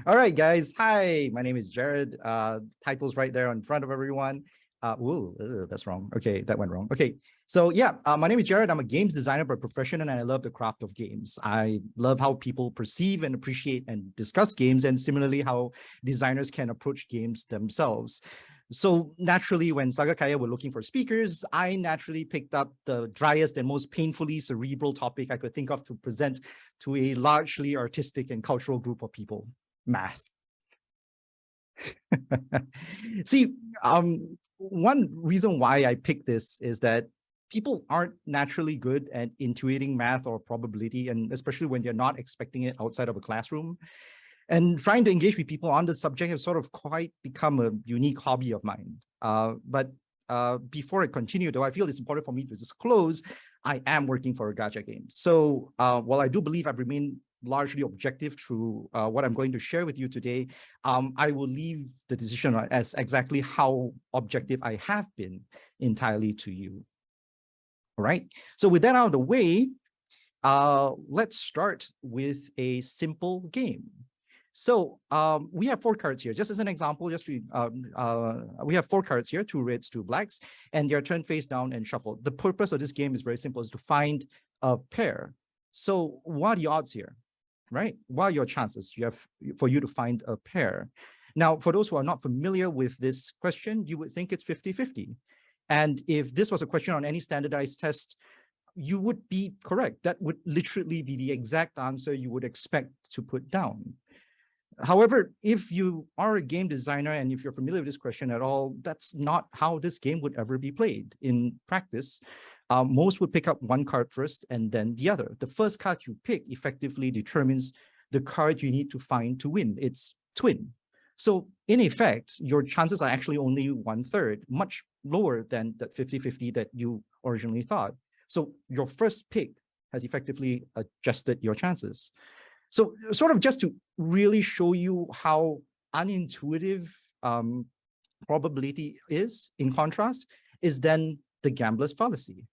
All right, guys. Hi, my name is Jared. Title's right there in front of everyone. That's wrong. Okay, that went wrong. Okay, so yeah, my name is Jared. I'm a games designer by profession, and I love the craft of games. I love how people perceive and appreciate and discuss games, and similarly, how designers can approach games themselves. So naturally, when Saga Kaya were looking for speakers, I naturally picked up the driest and most painfully cerebral topic I could think of to present to a largely artistic and cultural group of people: math. See, one reason why I picked this is that people aren't naturally good at intuiting math or probability, and especially when you're not expecting it outside of a classroom. And trying to engage with people on the subject has sort of quite become a unique hobby of mine. But before I continue, though, I feel it's important for me to disclose I am working for a gacha game. So while I do believe I've remained largely objective through what I'm going to share with you today, I will leave the decision as exactly how objective I have been entirely to you. All right, so with that out of the way, let's start with a simple game. So we have 4 cards here. Just as an example, we have 4 cards here, 2 reds, 2 blacks, and they're turned face down and shuffled. The purpose of this game is very simple, is to find a pair. So what are the odds here, right? What are your chances for you to find a pair? Now, for those who are not familiar with this question, you would think it's 50-50. And if this was a question on any standardized test, you would be correct. That would literally be the exact answer you would expect to put down. However, if you are a game designer and if you're familiar with this question at all, that's not how this game would ever be played. In practice, most would pick up one card first and then the other. The first card you pick effectively determines the card you need to find to win. It's twin. So in effect, your chances are actually only 1/3, much lower than that 50-50 that you originally thought. So your first pick has effectively adjusted your chances. So sort of just to really show you how unintuitive probability is, in contrast, is then the gambler's fallacy.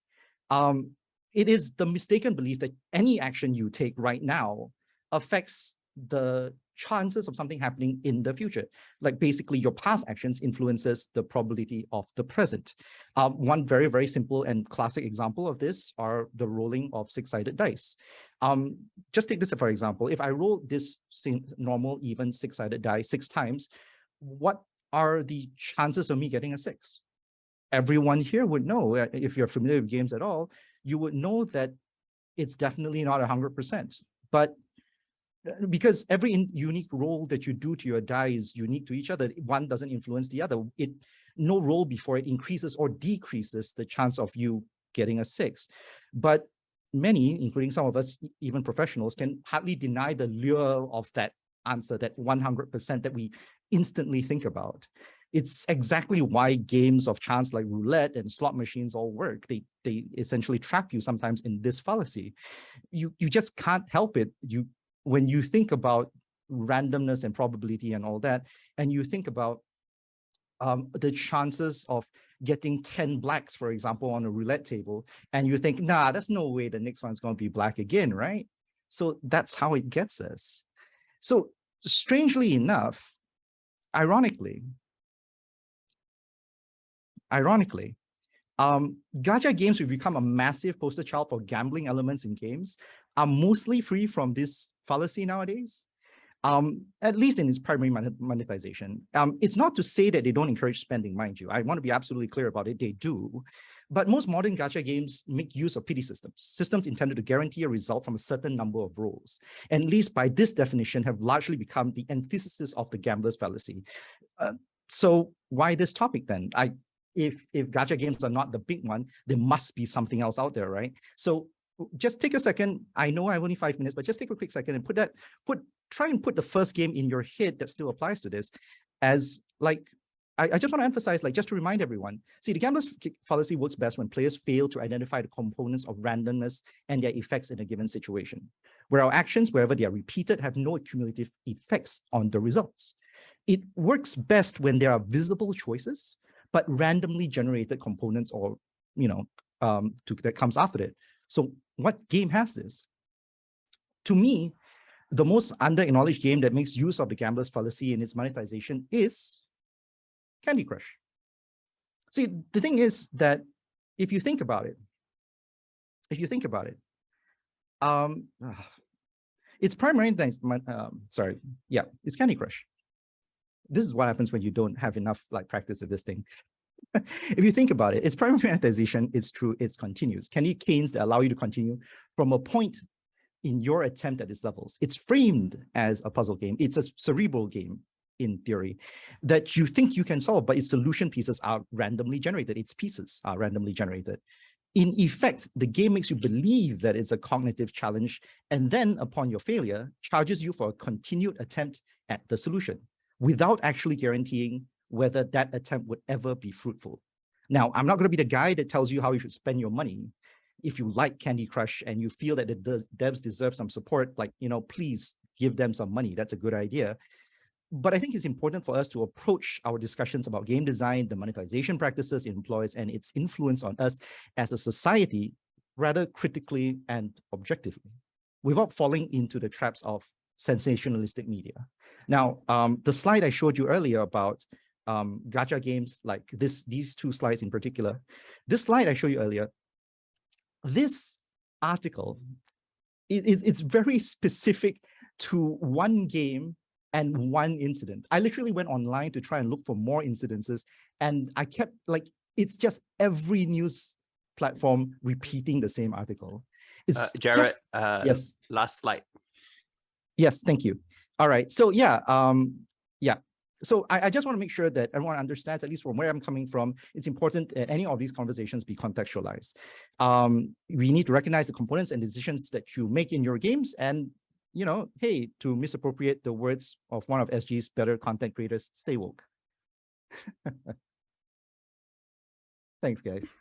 It is the mistaken belief that any action you take right now affects the chances of something happening in the future. Like basically your past actions influences the probability of the present. One very, very simple and classic example of this are the rolling of 6-sided dice. Just take this for example. If I roll this normal even 6-sided die 6 times, what are the chances of me getting a 6? Everyone here would know, if you're familiar with games at all, you would know that it's definitely not 100%. But because every unique roll that you do to your die is unique to each other, one doesn't influence the other. No roll before it increases or decreases the chance of you getting a 6. But many, including some of us, even professionals, can hardly deny the lure of that answer, that 100% that we instantly think about. It's exactly why games of chance like roulette and slot machines all work. They essentially trap you sometimes in this fallacy. You just can't help it. When you think about randomness and probability and all that, and you think about the chances of getting 10 blacks, for example, on a roulette table, and you think, nah, there's no way the next one's going to be black again, right? So that's how it gets us. So strangely enough, ironically, gacha games will become a massive poster child for gambling elements in games, are mostly free from this fallacy nowadays, at least in its primary monetization. It's not to say that they don't encourage spending, mind you. I want to be absolutely clear about it. They do. But most modern gacha games make use of pity systems intended to guarantee a result from a certain number of rolls. And at least by this definition, have largely become the antithesis of the gambler's fallacy. So why this topic then? If gacha games are not the big one, there must be something else out there, right? So just take a second. I know I have only 5 minutes, but just take a quick second and try and put the first game in your head that still applies to this as like, I just want to emphasize, like, just to remind everyone, see, the gambler's fallacy works best when players fail to identify the components of randomness and their effects in a given situation, where our actions, wherever they are repeated, have no cumulative effects on the results. It works best when there are visible choices, but randomly generated components or, that comes after it. So what game has this? To me, the most under-acknowledged game that makes use of the gambler's fallacy in its monetization is Candy Crush. See, the thing is that if you think about it, it's primarily it's Candy Crush. This is what happens when you don't have enough practice with this thing. If you think about it, its primary monetization is true, it's continuous. Candy canes that allow you to continue from a point in your attempt at its levels. It's framed as a puzzle game. It's a cerebral game in theory that you think you can solve, but its solution pieces are randomly generated. Its pieces are randomly generated. In effect, the game makes you believe that it's a cognitive challenge, and then upon your failure, charges you for a continued attempt at the solution without actually guaranteeing whether that attempt would ever be fruitful. Now, I'm not going to be the guy that tells you how you should spend your money. If you like Candy Crush and you feel that the devs deserve some support, please give them some money. That's a good idea. But I think it's important for us to approach our discussions about game design, the monetization practices it employs, and its influence on us as a society rather critically and objectively, without falling into the traps of sensationalistic media. Now, the slide I showed you earlier about gacha games, like these two slides in particular, this slide I showed you earlier, this article, it's very specific to one game and one incident. I literally went online to try and look for more incidences, and I kept it's just every news platform repeating the same article. It's Jared, yes. Last slide. Yes, thank you. All right, so yeah. So I just want to make sure that everyone understands, at least from where I'm coming from, it's important that any of these conversations be contextualized. We need to recognize the components and decisions that you make in your games, and hey, to misappropriate the words of one of SG's better content creators, stay woke. Thanks, guys.